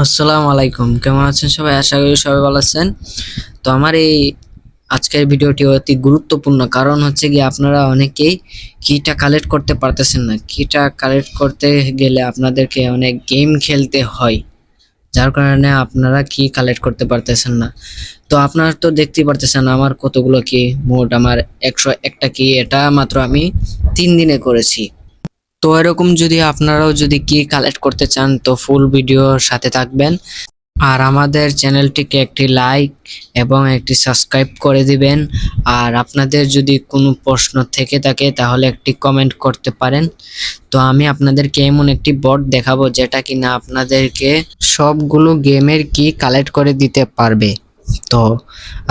আসসালামু আলাইকুম, কেমন আছেন সবাই? আশা করি সবাই ভালো আছেন। তো আমার এই আজকের ভিডিওটি অতি গুরুত্বপূর্ণ, কারণ হচ্ছে কি আপনারা অনেকেই কিটা কালেক্ট করতে পারতেছেন না। কিটা কালেক্ট করতে গেলে আপনাদেরকে অনেক গেম খেলতে হয়, যার কারণে আপনারা কি কালেক্ট করতে পারতেছেন না। তো আপনারা তো দেখতেই পারতেছেন আমার কতগুলো কি, মোট আমার 101টা কি, এটা মাত্র আমি 3 দিনে করেছি। তো এরকম যদি আপনারাও যদি কি কালেক্ট করতে চান তো ফুল ভিডিওর সাথে থাকবেন, আর আমাদের চ্যানেলটিকে একটি লাইক এবং একটি সাবস্ক্রাইব করে দিবেন। আর আপনাদের যদি কোনো প্রশ্ন থেকে থাকে তাহলে একটি কমেন্ট করতে পারেন। তো আমি আপনাদেরকে এমন একটি বট দেখাবো যেটা কিনা আপনাদেরকে সবগুলো গেমের কি কালেক্ট করে দিতে পারবে। তো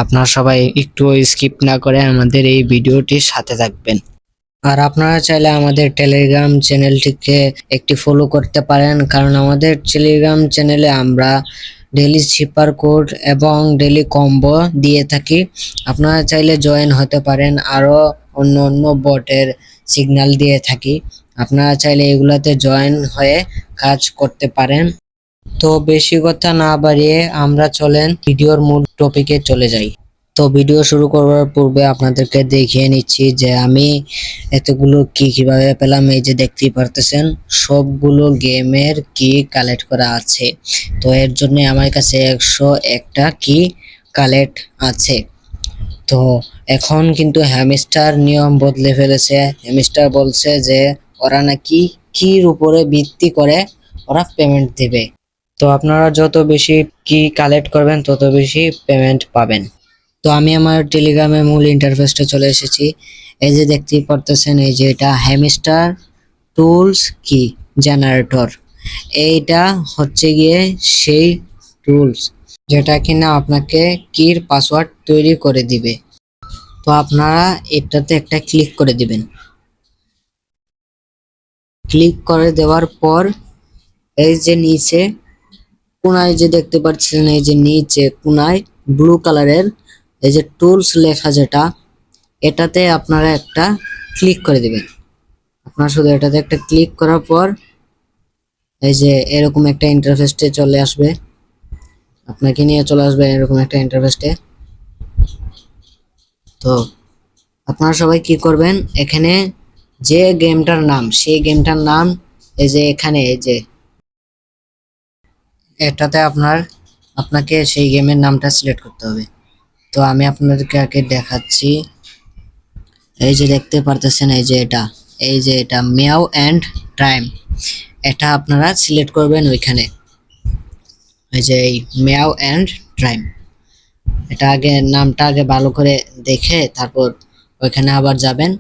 আপনারা সবাই একটু স্কিপ না করে আমাদের এই ভিডিওটির সাথে থাকবেন। আর আপনারা চাইলে আমাদের টেলিগ্রাম চ্যানেলটিকে একটি ফলো করতে পারেন, কারণ আমাদের টেলিগ্রাম চ্যানেলে আমরা ডেইলি শিপার কোড এবং ডেইলি কম্বো দিয়ে থাকি। আপনারা চাইলে জয়েন হতে পারেন, আরো অন্য অন্য বটের সিগন্যাল দিয়ে থাকি। আপনারা চাইলে এগুলাতে জয়েন হয়ে কাজ করতে পারেন। তো বেশি কথা না বাড়িয়ে আমরা চলেন ভিডিওর মূল টপিকে চলে যাই। তো ভিডিও শুরু করার পূর্বে আপনাদেরকে দেখিয়ে নিচ্ছি যে আমি এতগুলো কি কিভাবে পেলাম। এই যে দেখতেই পারতেছেন সবগুলো গেমের কি কালেক্ট করা আছে। তো এর জন্য আমার কাছে 101টা কি কালেক্ট আছে। তো এখন কিন্তু হ্যামস্টার নিয়ম বদলে ফেলেছে। হ্যামস্টার বলছে যে ওরা নাকি কির উপরে ভিত্তি করে ওরা পেমেন্ট দিবে। তো আপনারা যত বেশি কি কালেক্ট করবেন তত বেশি পেমেন্ট পাবেন। তো আমি আমার টেলিগ্রামের মূল ইন্টারফেসটা চলে এসেছি। এই যে দেখতেই পারতেছেন, এই যে এটা হ্যামস্টার টুলস কি জেনারেটর। এইটা হচ্ছে গিয়ে সেই টুলস যেটা কিনা আপনাকে কির পাসওয়ার্ড তৈরি করে দিবে। তো আপনারা এটাতে একটা ক্লিক করে দিবেন। ক্লিক করে দেওয়ার পর এই যে নিচে কোনায় যে দেখতে পাচ্ছেন, এই যে নিচে কোনায় ব্লু কালারের এই যে টুলস লেখা যেটা, এটাতে আপনারা একটা ক্লিক করে দিবেন। আপনারা শুধু এটাতে একটা ক্লিক করার পর এই যে এরকম একটা ইন্টারফেসে চলে আসবে, আপনাকে নিয়ে চলে আসবে এরকম একটা ইন্টারফেসে। তো আপনারা সবাই কি করবেন, এখানে যে গেমটার নাম সেই গেমটার নাম এই যে এখানে এই যে এটাতে আপনাকে সেই গেমের নামটা সিলেক্ট করতে হবে। তো আমি আপনাদেরকে আগে দেখাচ্ছি। এই যে দেখতে পারতেছেন, এই যে এটা মিয়াও এন্ড টাইম, এটা আপনারা সিলেক্ট করবেন ওইখানে। এই যে এই মিয়াও এন্ড টাইম, এটা আগে নামটা আগে ভালো করে দেখে তারপর ওইখানে আবার যাবেন।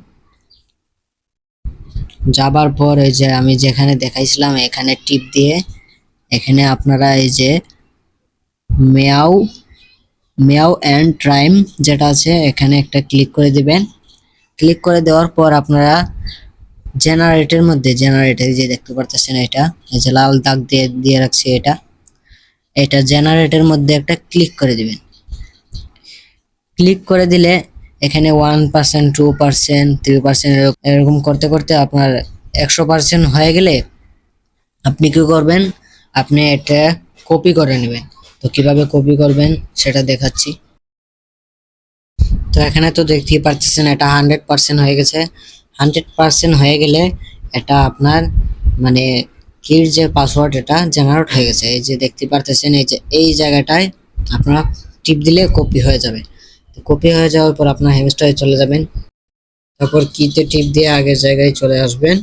যাবার পর এই যে আমি যেখানে দেখাইছিলাম এখানে টিপ দিয়ে এখানে আপনারা এই যে মিয়াও মিয়াও এন্ড টাইম যেটা আছে এখানে একটা ক্লিক করে দিবেন। ক্লিক করে দেওয়ার পর আপনারা জেনারেটের মধ্যে জেনারেটর যে দেখতে পারতেছেন, এটা এই যে লাল দাগ দিয়ে দিয়ে রাখছি, এটা জেনারেটের মধ্যে একটা ক্লিক করে দিবেন। ক্লিক করে দিলে এখানে 1%, 2%, 3% এরকম করতে করতে আপনার 100% হয়ে গেলে আপনি কি করবেন, আপনি এটা কপি করে নেবেন। তো কিভাবে কপি করবেন সেটা দেখাচ্ছি। তো এখানে তো দেখতেই পাচ্ছেন এটা 100% হয়ে গেছে। 100% হয়ে গেলে এটা আপনার মানে কির যে পাসওয়ার্ড এটা জেনারেট হয়ে গেছে। এই যে দেখতে পারতেছেন এই যে এই জায়গাটায় আপনারা টিপ দিলে কপি হয়ে যাবে। তো কপি হয়ে যাওয়ার পর আপনার হ্যামস্টারে চলে যাবেন, তারপর কিতে টিপ দিয়ে আগের জায়গায় চলে আসবেন।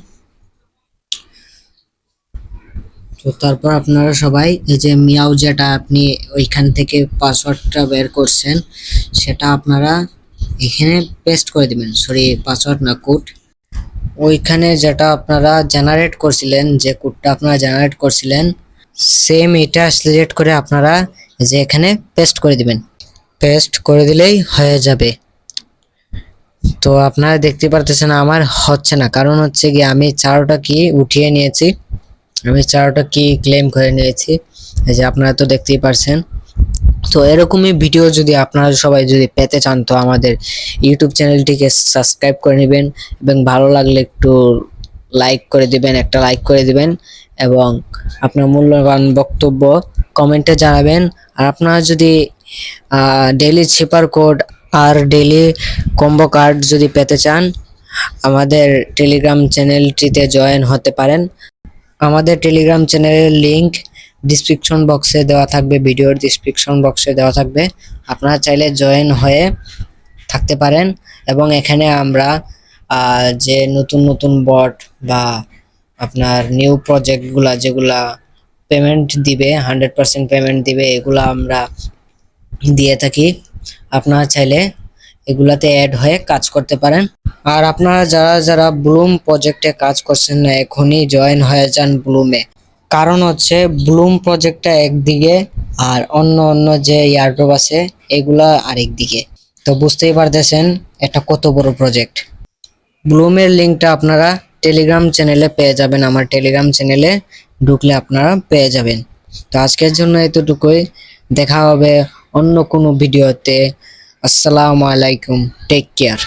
তো তারপর আপনারা সবাই এই যে মিয়াও যেটা আপনি ওইখান থেকে পাসওয়ার্ডটা বের করছেন সেটা আপনারা এখানে পেস্ট করে দিবেন। সরি, পাসওয়ার্ড না, কোড। ওইখানে যেটা আপনারা জেনারেট করছিলেন, যে কোডটা আপনারা জেনারেট করছিলেন সেম এটা সিলেক্ট করে আপনারা যে এখানে পেস্ট করে দিবেন। পেস্ট করে দিলেই হয়ে যাবে। তো আপনারা দেখতে পারতেছেন আমার হচ্ছে না, কারণ হচ্ছে কি আমি 4টা কি উঠিয়ে নিয়েছি, আমি 4টা কি ক্লেম করে নিয়েছি। এই যে আপনারা তো দেখতেই পারছেন। তো এরকমই ভিডিও যদি আপনারা সবাই যদি পেতে চান তো আমাদের ইউটিউব চ্যানেলটিকে সাবস্ক্রাইব করে নেবেন এবং ভালো লাগলে একটু লাইক করে দিবেন, একটা লাইক করে দিবেন এবং আপনার মূল্যবান বক্তব্য কমেন্টে জানাবেন। আর আপনারা যদি ডেইলি শিপার কোড আর ডেইলি কম্বো কার্ড যদি পেতে চান, আমাদের টেলিগ্রাম চ্যানেলটিতে জয়েন হতে পারেন। আমাদের টেলিগ্রাম চ্যানেলের লিংক ডিসক্রিপশন বক্সে দেওয়া থাকবে, ভিডিওর ডিসক্রিপশন বক্সে দেওয়া থাকবে। আপনারা চাইলে জয়েন হয়ে থাকতে পারেন। এবং এখানে আমরা যে নতুন নতুন বট বা আপনার নিউ প্রজেক্টগুলা যেগুলা পেমেন্ট দিবে, 100% পেমেন্ট দিবে, এগুলা আমরা দিয়ে থাকি। আপনারা চাইলে এগুলাতে অ্যাড হয়ে কাজ করতে পারেন। আর আপনারা যারা যারা ব্লুম প্রজেক্টে কাজ করছেন না, এখনই জয়েন হয়ে যান ব্লুমে। কারণ হচ্ছে ব্লুম প্রজেক্টটা একদিকে আর অন্য অন্য যে এয়ারড্রপ আছে এগুলা আরেক দিকে। তো বুঝতেই পারতেছেন এটা কত বড় প্রজেক্ট। ব্লুমের লিঙ্কটা আপনারা টেলিগ্রাম চ্যানেলে পেয়ে যাবেন, আমার টেলিগ্রাম চ্যানেলে ঢুকলে আপনারা পেয়ে যাবেন। তো আজকের জন্য এতটুকুই, দেখা হবে অন্য কোনো ভিডিওতে। আসসালামু আলাইকুম, টেক কেয়ার।